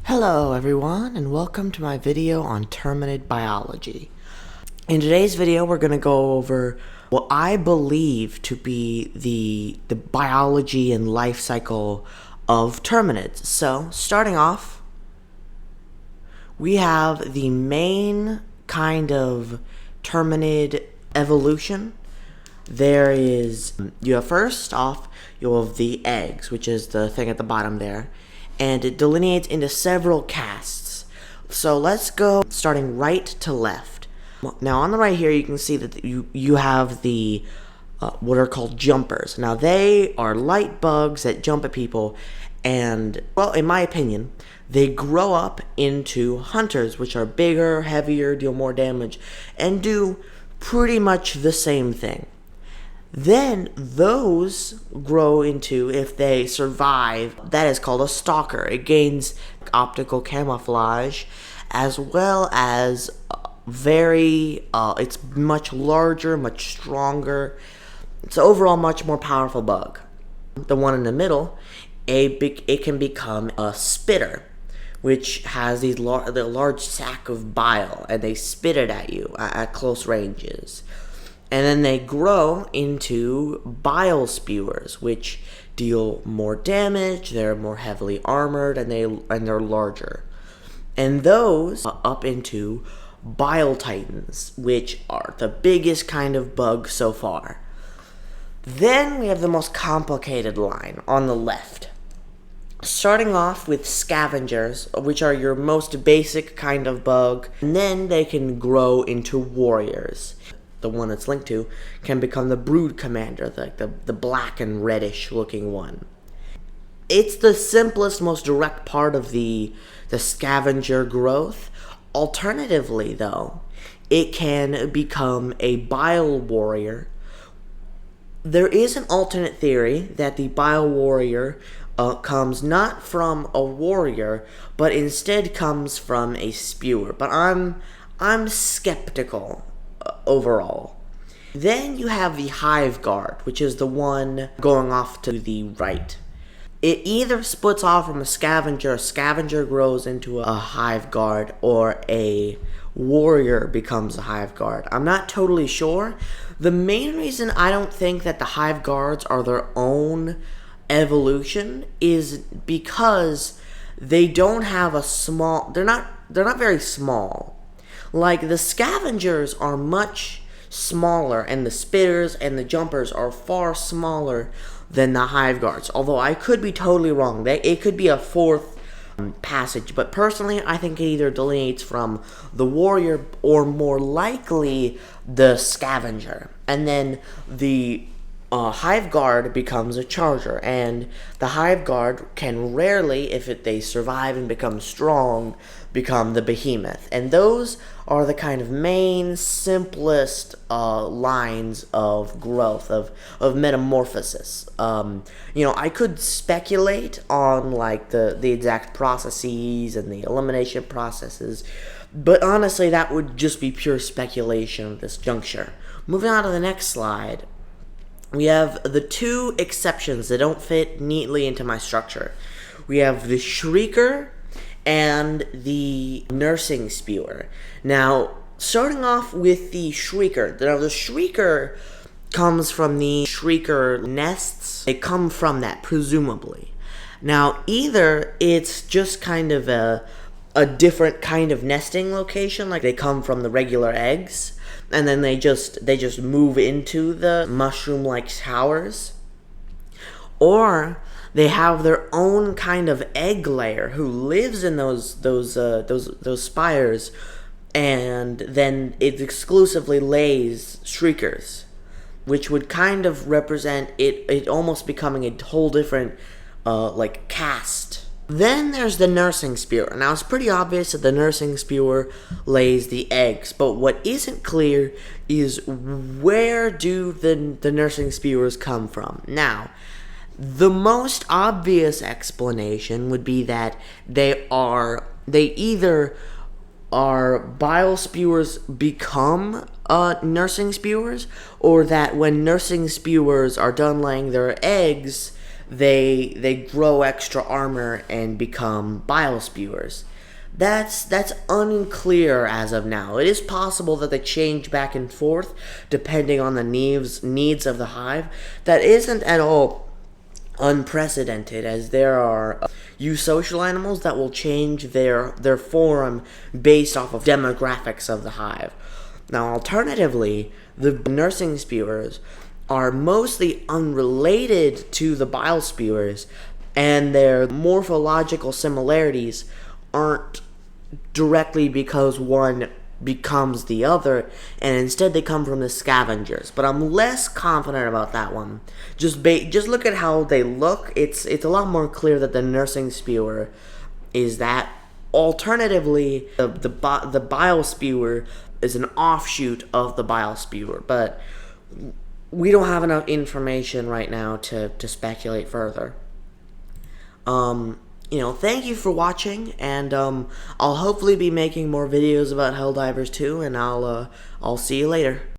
Hello everyone, and welcome to my video on Terminid biology. In today's video we're going to go over what I believe to be the biology and life cycle of Terminids. So starting off, we have the main kind of Terminid evolution. You have first off, you have the eggs, which is the thing at the bottom there, and it delineates into several castes. So let's go starting right to left. Now on the right here you can see that you have the what are called jumpers. Now they are light bugs that jump at people, and well, in my opinion, they grow up into hunters, which are bigger, heavier, deal more damage, and do pretty much the same thing. Then those grow into, if they survive, that is called a stalker. It gains optical camouflage, as well as it's much larger, much stronger. It's overall much more powerful bug. The one in the middle, it can become a spitter, which has the large sack of bile, and they spit it at you at close ranges. And then they grow into bile spewers, which deal more damage. They're more heavily armored, and they're larger. And those up into bile titans, which are the biggest kind of bug so far. Then we have the most complicated line on the left. Starting off with scavengers, which are your most basic kind of bug, and then they can grow into warriors. The one it's linked to can become the brood commander, the black and reddish looking one. It's the simplest, most direct part of the scavenger growth. Alternatively, though, it can become a bile warrior. There is an alternate theory that the bile warrior comes not from a warrior, but instead comes from a spewer. But I'm skeptical overall. Then you have the hive guard, which is the one going off to the right. It either splits off from a scavenger grows into a hive guard, or a warrior becomes a hive guard. I'm not totally sure. The main reason I don't think that the hive guards are their own evolution is because they don't have they're not very small. Like, the scavengers are much smaller, and the spitters and the jumpers are far smaller than the hive guards. Although I could be totally wrong. It could be a fourth passage, but personally I think it either delineates from the warrior or more likely the scavenger. And then the hive guard becomes a charger, and the hive guard can rarely, if they survive and become strong, become the behemoth. And those are the kind of main, simplest lines of growth, of metamorphosis. I could speculate on like the exact processes and the elimination processes, but honestly that would just be pure speculation at this juncture. Moving on to the next slide, we have the two exceptions that don't fit neatly into my structure. We have the shrieker and the nursing spewer. Now, starting off with the shrieker. Now, the shrieker comes from the shrieker nests. They come from that, presumably. Now, either it's just kind of a different kind of nesting location, like they come from the regular eggs, and then they just move into the mushroom-like towers, or they have their own kind of egg layer who lives in those spires, and then it exclusively lays shriekers, which would kind of represent it almost becoming a whole different like caste. Then there's the nursing spewer. Now, it's pretty obvious that the nursing spewer lays the eggs, but what isn't clear is where do the nursing spewers come from. Now, the most obvious explanation would be that they either are bile spewers become nursing spewers, or that when nursing spewers are done laying their eggs, they grow extra armor and become bile spewers. That's unclear as of now. It is possible that they change back and forth depending on the needs of the hive. That isn't at all unprecedented, as there are eusocial animals that will change their form based off of demographics of the hive. Now, alternatively, the nursing spewers are mostly unrelated to the bile spewers, and their morphological similarities aren't directly because one becomes the other, and instead they come from the scavengers. But I'm less confident about that one. Just look at how they look. It's a lot more clear that the nursing spewer is that. Alternatively, the bile spewer is an offshoot of the bile spewer, but we don't have enough information right now to speculate further. Thank you for watching, and I'll hopefully be making more videos about Helldivers 2, and I'll see you later.